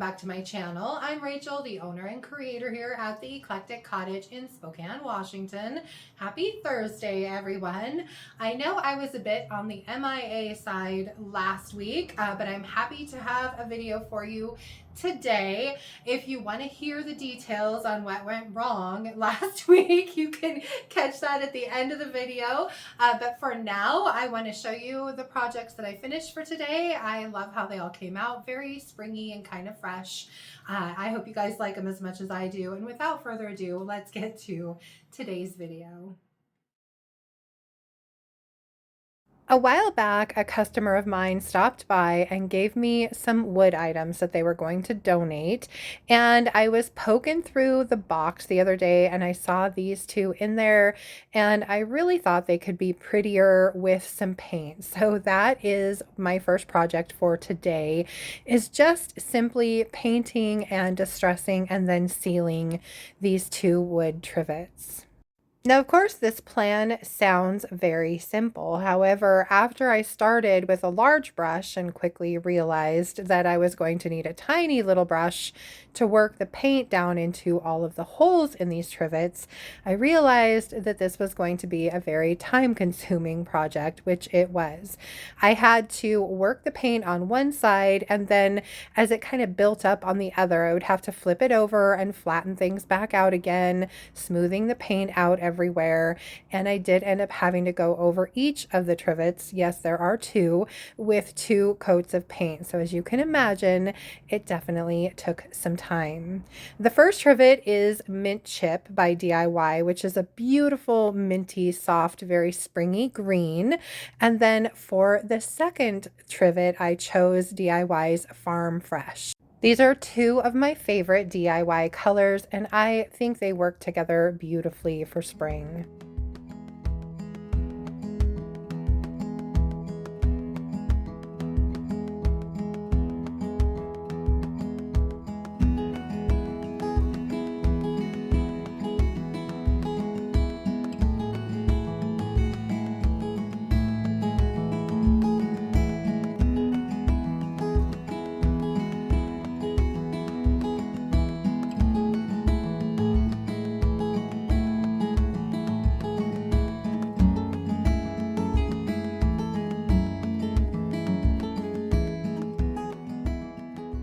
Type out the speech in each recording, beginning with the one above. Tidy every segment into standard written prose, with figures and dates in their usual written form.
back to my channel. I'm Rachel, the owner and creator here at the Eclectic Cottage in Spokane, Washington. Happy Thursday, everyone. I know I was a bit on the MIA side last week, but I'm happy to have a video for you today. If you want to hear the details on what went wrong last week, you can catch that at the end of the video. But for now, I want to show you the projects that I finished for today. I love how they all came out, very springy and kind of fresh. I hope you guys like them as much as I do. And without further ado, let's get to today's video. A while back, a customer of mine stopped by and gave me some wood items that they were going to donate. And I was poking through the box the other day and I saw these two in there, and I really thought they could be prettier with some paint. So that is my first project for today, is just simply painting and distressing and then sealing these two wood trivets. Now, of course, this plan sounds very simple. However, after I started with a large brush and quickly realized that I was going to need a tiny little brush to work the paint down into all of the holes in these trivets, I realized that this was going to be a very time-consuming project, which it was. I had to work the paint on one side, and then as it kind of built up on the other, I would have to flip it over and flatten things back out again, smoothing the paint out everywhere. And I did end up having to go over each of the trivets, yes, there are two, with 2 coats of paint. So as you can imagine, it definitely took some time. The first trivet is Mint Chip by DIY, which is a beautiful minty, soft, very springy green. And then for the second trivet, I chose DIY's Farm Fresh. These are 2 of my favorite DIY colors, and I think they work together beautifully for spring.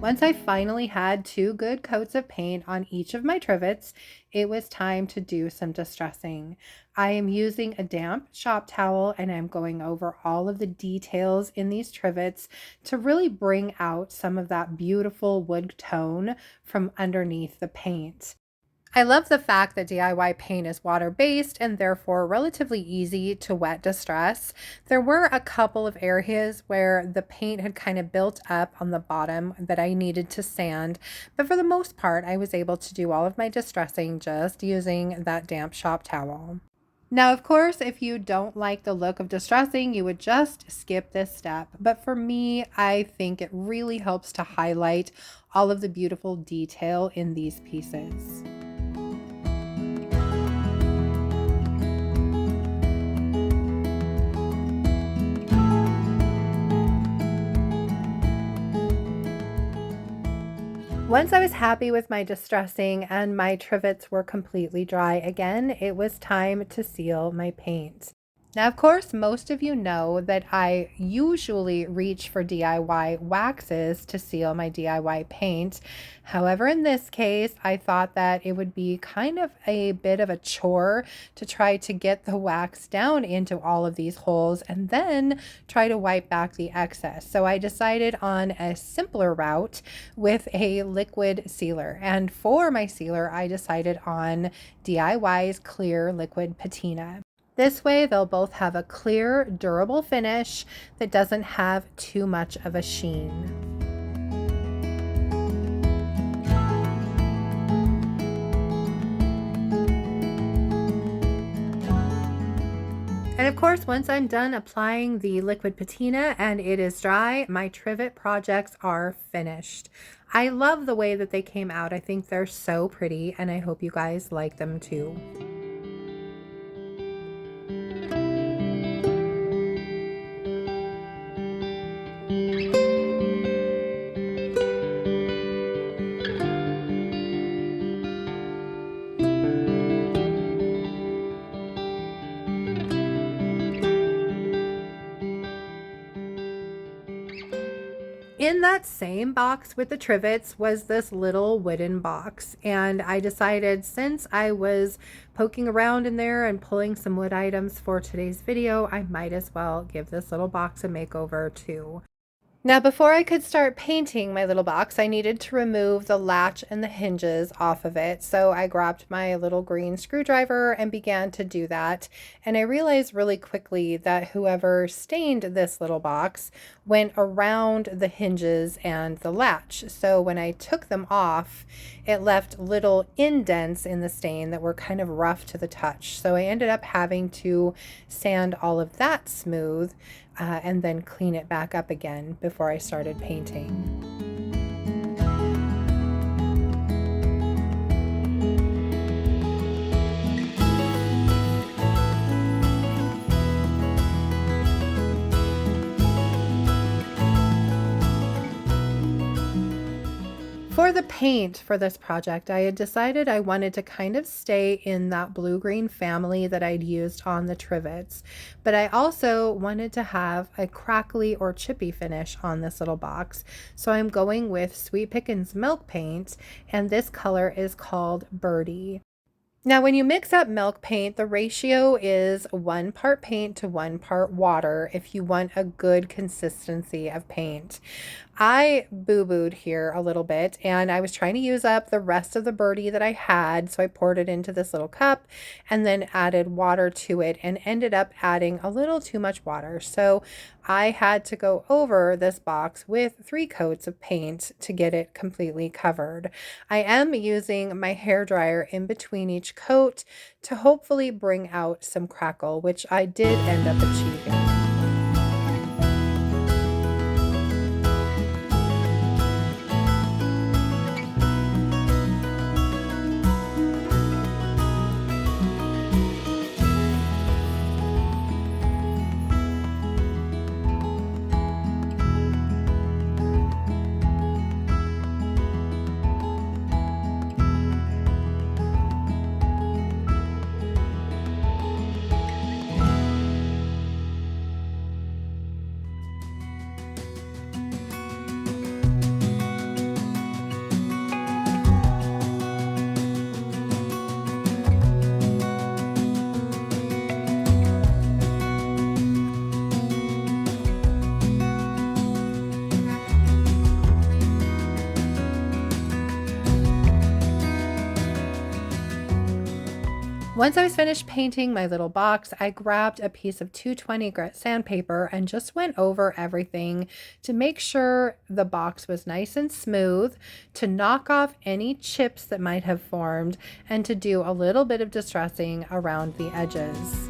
Once I finally had 2 good coats of paint on each of my trivets, it was time to do some distressing. I am using a damp shop towel and I'm going over all of the details in these trivets to really bring out some of that beautiful wood tone from underneath the paint. I love the fact that DIY paint is water-based and therefore relatively easy to wet distress. There were a couple of areas where the paint had kind of built up on the bottom that I needed to sand, but for the most part, I was able to do all of my distressing just using that damp shop towel. Now, of course, if you don't like the look of distressing, you would just skip this step. But for me, I think it really helps to highlight all of the beautiful detail in these pieces. Once I was happy with my distressing and my trivets were completely dry again, it was time to seal my paint. Now, of course, most of you know that I usually reach for DIY waxes to seal my DIY paint. However, in this case, I thought that it would be kind of a bit of a chore to try to get the wax down into all of these holes and then try to wipe back the excess. So I decided on a simpler route with a liquid sealer. And for my sealer, I decided on DIY's clear liquid patina. This way, they'll both have a clear, durable finish that doesn't have too much of a sheen. And of course, once I'm done applying the liquid patina and it is dry, my trivet projects are finished. I love the way that they came out. I think they're so pretty, and I hope you guys like them too. In that same box with the trivets was this little wooden box, and I decided, since I was poking around in there and pulling some wood items for today's video, I might as well give this little box a makeover too. Now, before I could start painting my little box, I needed to remove the latch and the hinges off of it. So I grabbed my little green screwdriver and began to do that. And I realized really quickly that whoever stained this little box went around the hinges and the latch. So when I took them off, it left little indents in the stain that were kind of rough to the touch. So I ended up having to sand all of that smooth and then clean it back up again before I started painting. For the paint for this project, I had decided I wanted to kind of stay in that blue-green family that I'd used on the trivets, but I also wanted to have a crackly or chippy finish on this little box. So I'm going with Sweet Pickins milk paint, and this color is called Birdie. Now, when you mix up milk paint, the ratio is 1 part paint to 1 part water if you want a good consistency of paint. I boo-booed here a little bit, and I was trying to use up the rest of the Birdie that I had, so I poured it into this little cup and then added water to it and ended up adding a little too much water. So I had to go over this box with 3 coats of paint to get it completely covered. I am using my hairdryer in between each coat to hopefully bring out some crackle, which I did end up achieving. Once I was finished painting my little box, I grabbed a piece of 220 grit sandpaper and just went over everything to make sure the box was nice and smooth, to knock off any chips that might have formed, and to do a little bit of distressing around the edges.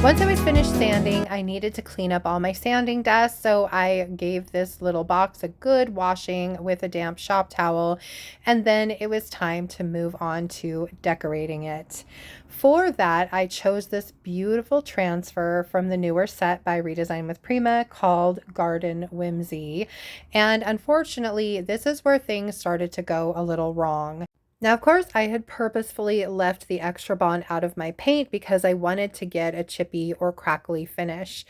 Once I was finished sanding, I needed to clean up all my sanding dust, so I gave this little box a good washing with a damp shop towel, and then it was time to move on to decorating it. For that, I chose this beautiful transfer from the newer set by Redesign with Prima called Garden Whimsy, and unfortunately, this is where things started to go a little wrong. Now, of course, I had purposefully left the extra bond out of my paint because I wanted to get a chippy or crackly finish.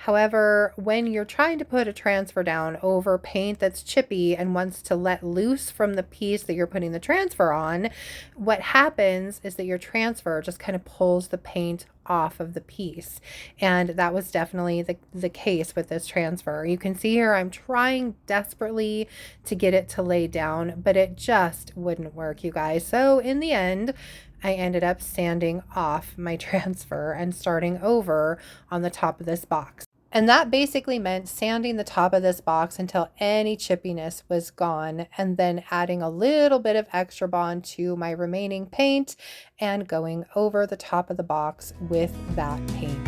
However, when you're trying to put a transfer down over paint that's chippy and wants to let loose from the piece that you're putting the transfer on, what happens is that your transfer just kind of pulls the paint off of the piece. And that was definitely the case with this transfer. You can see here I'm trying desperately to get it to lay down, but it just wouldn't work, you guys. So in the end, I ended up sanding off my transfer and starting over on the top of this box. And that basically meant sanding the top of this box until any chippiness was gone, and then adding a little bit of extra bond to my remaining paint and going over the top of the box with that paint.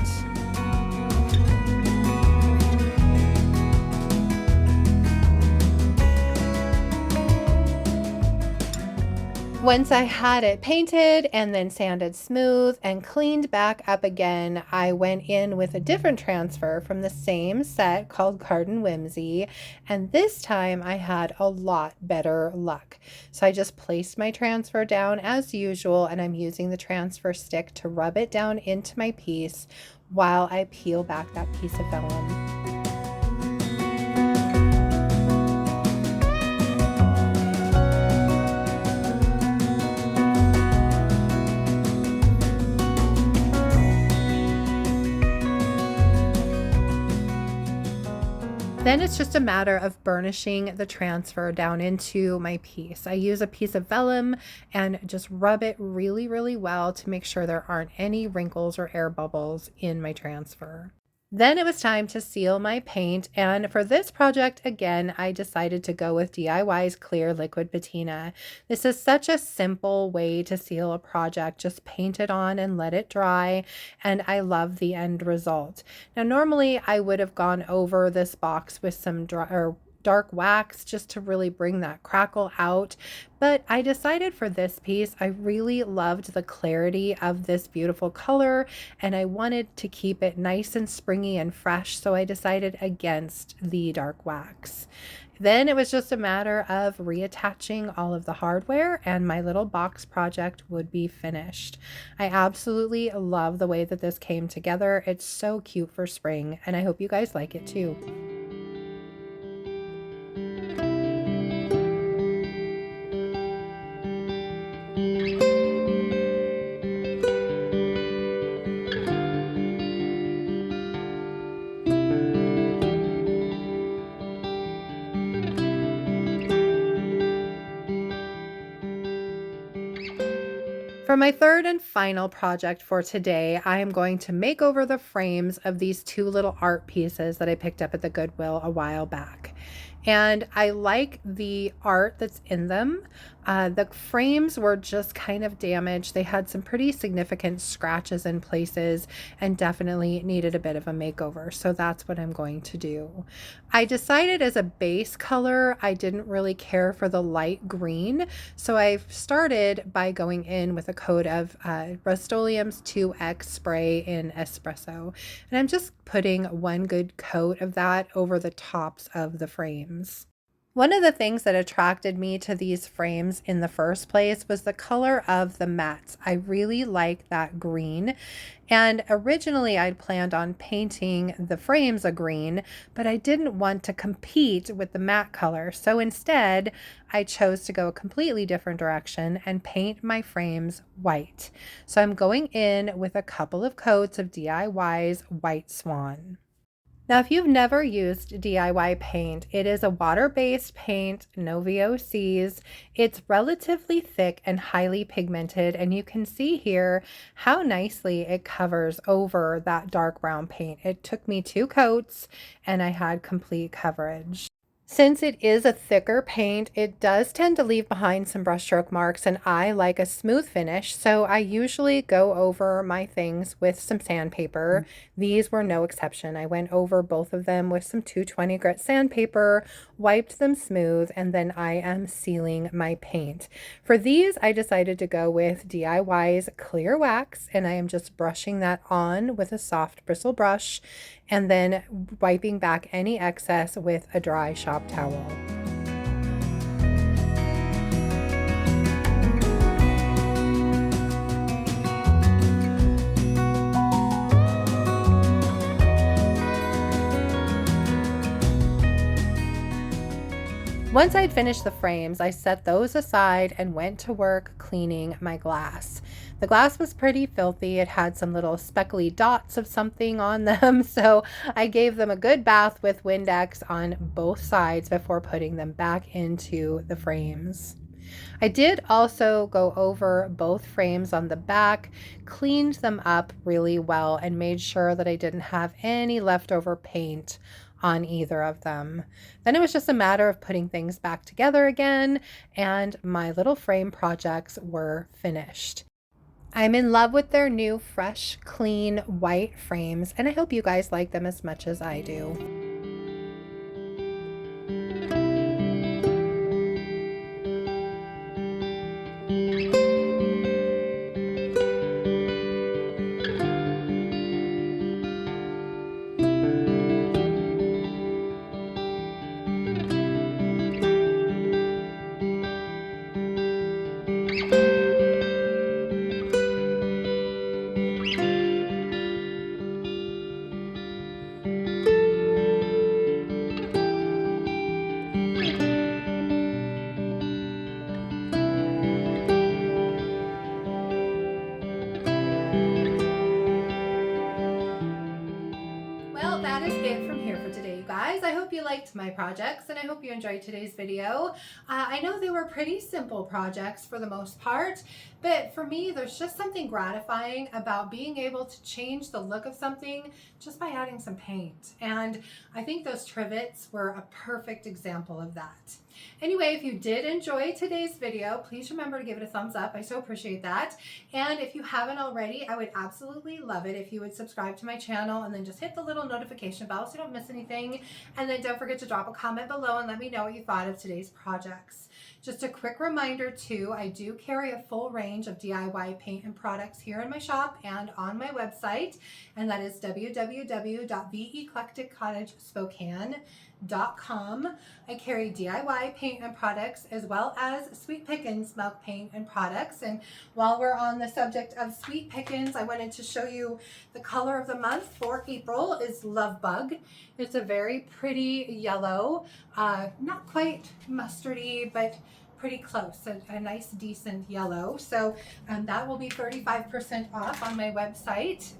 Once I had it painted and then sanded smooth and cleaned back up again, I went in with a different transfer from the same set called Garden Whimsy, and this time I had a lot better luck. So I just placed my transfer down as usual, and I'm using the transfer stick to rub it down into my piece while I peel back that piece of vellum. Then it's just a matter of burnishing the transfer down into my piece. I use a piece of vellum and just rub it really, really well to make sure there aren't any wrinkles or air bubbles in my transfer. Then it was time to seal my paint, and for this project, again, I decided to go with DIY's clear liquid patina. This is such a simple way to seal a project. Just paint it on and let it dry, and I love the end result. Now, normally I would have gone over this box with some dark wax just to really bring that crackle out. But I decided for this piece, I really loved the clarity of this beautiful color and I wanted to keep it nice and springy and fresh. So I decided against the dark wax. Then it was just a matter of reattaching all of the hardware and my little box project would be finished. I absolutely love the way that this came together. It's so cute for spring and I hope you guys like it too. For my third and final project for today, I am going to make over the frames of these two little art pieces that I picked up at the Goodwill a while back. And I like the art that's in them. The frames were just kind of damaged. They had some pretty significant scratches in places and definitely needed a bit of a makeover. So that's what I'm going to do. I decided as a base color, I didn't really care for the light green. So I started by going in with a coat of Rustoleum's 2X spray in Espresso. And I'm just putting one good coat of that over the tops of the frames. One of the things that attracted me to these frames in the first place was the color of the mats. I really like that green. And originally I'd planned on painting the frames a green, but I didn't want to compete with the matte color. So instead, I chose to go a completely different direction and paint my frames white. So I'm going in with a couple of coats of DIY's White Swan. Now, if you've never used DIY paint, it is a water-based paint, no VOCs. It's relatively thick and highly pigmented, and you can see here how nicely it covers over that dark brown paint. It took me 2 coats, and I had complete coverage. Since it is a thicker paint, it does tend to leave behind some brushstroke marks, and I like a smooth finish, so I usually go over my things with some sandpaper. These were no exception. I went over both of them with some 220 grit sandpaper, wiped them smooth, and then I am sealing my paint. For these, I decided to go with DIY's clear wax, and I am just brushing that on with a soft bristle brush and then wiping back any excess with a dry shop towel. Once I'd finished the frames, I set those aside and went to work cleaning my glass. The glass was pretty filthy. It had some little speckly dots of something on them, so I gave them a good bath with Windex on both sides before putting them back into the frames. I did also go over both frames on the back, cleaned them up really well, and made sure that I didn't have any leftover paint on either of them. Then it was just a matter of putting things back together again, and my little frame projects were finished. I'm in love with their new fresh, clean, white frames, and I hope you guys like them as much as I do. Well, that is it from here for today, you guys. I hope you liked my projects and I hope you enjoyed today's video. I know they were pretty simple projects for the most part, but for me, there's just something gratifying about being able to change the look of something just by adding some paint. And I think those trivets were a perfect example of that. Anyway, if you did enjoy today's video, please remember to give it a thumbs up. I so appreciate that. And if you haven't already, I would absolutely love it if you would subscribe to my channel and then just hit the little notification bell so you don't miss anything. And then don't forget to drop a comment below and let me know what you thought of today's projects. Just a quick reminder too, I do carry a full range of DIY paint and products here in my shop and on my website, and that is www.theeclecticcottagespokane.com. I carry DIY paint and products as well as Sweet Pickins milk paint and products. And while we're on the subject of Sweet Pickins, I wanted to show you the color of the month for April is Love Bug. It's a very pretty yellow, not quite mustardy, but pretty close, a nice decent yellow. So that will be 35% off on my website.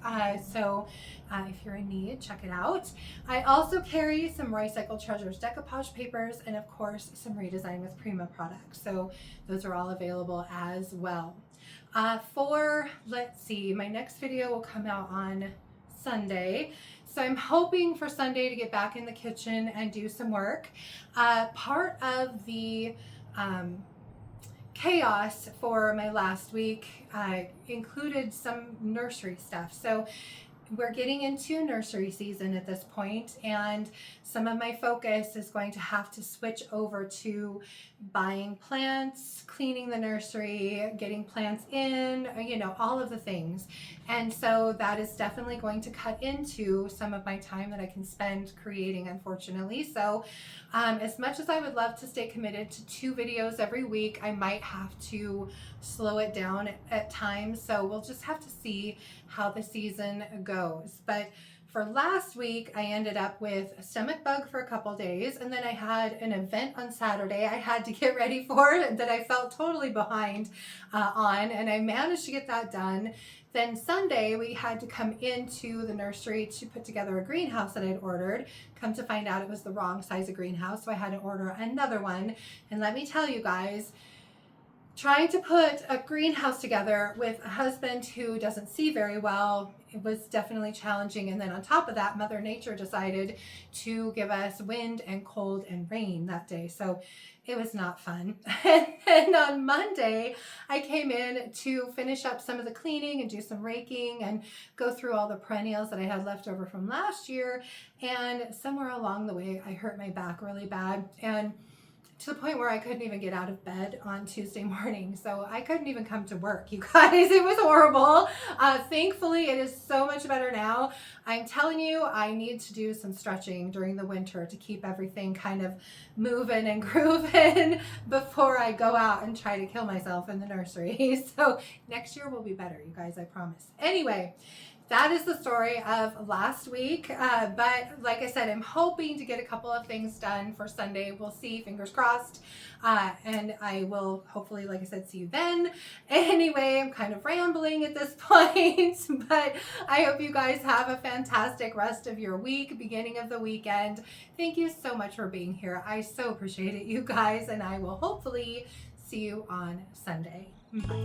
If you're in need, check it out. I also carry some Recycle Treasures decoupage papers and of course some Redesign with Prima products. So those are all available as well. Let's see, my next video will come out on Sunday. So I'm hoping for Sunday to get back in the kitchen and do some work. Part of the chaos for my last week included some nursery stuff. So we're getting into nursery season at this point, and some of my focus is going to have to switch over to buying plants, cleaning the nursery, getting plants in, you know, all of the things. And so that is definitely going to cut into some of my time that I can spend creating, unfortunately. So as much as I would love to stay committed to 2 videos every week, I might have to slow it down at times. So we'll just have to see how the season goes. But for last week, I ended up with a stomach bug for a couple days, and then I had an event on Saturday I had to get ready for that I felt totally behind on, and I managed to get that done. Then Sunday, we had to come into the nursery to put together a greenhouse that I'd ordered. Come to find out it was the wrong size of greenhouse, so I had to order another one. And let me tell you guys, trying to put a greenhouse together with a husband who doesn't see very well, it was definitely challenging. And then on top of that, Mother Nature decided to give us wind and cold and rain that day. So it was not fun. And on Monday, I came in to finish up some of the cleaning and do some raking and go through all the perennials that I had left over from last year. And somewhere along the way, I hurt my back really bad. And to the point where I couldn't even get out of bed on Tuesday morning. So I couldn't even come to work, you guys. It was horrible. Thankfully, it is so much better now. I'm telling you, I need to do some stretching during the winter to keep everything kind of moving and grooving before I go out and try to kill myself in the nursery. So next year will be better, you guys, I promise. Anyway, that is the story of last week. But like I said, I'm hoping to get a couple of things done for Sunday. We'll see, fingers crossed. And I will hopefully, like I said, see you then. Anyway, I'm kind of rambling at this point, but I hope you guys have a fantastic rest of your week, beginning of the weekend. Thank you so much for being here. I so appreciate it, you guys, and I will hopefully see you on Sunday. Bye.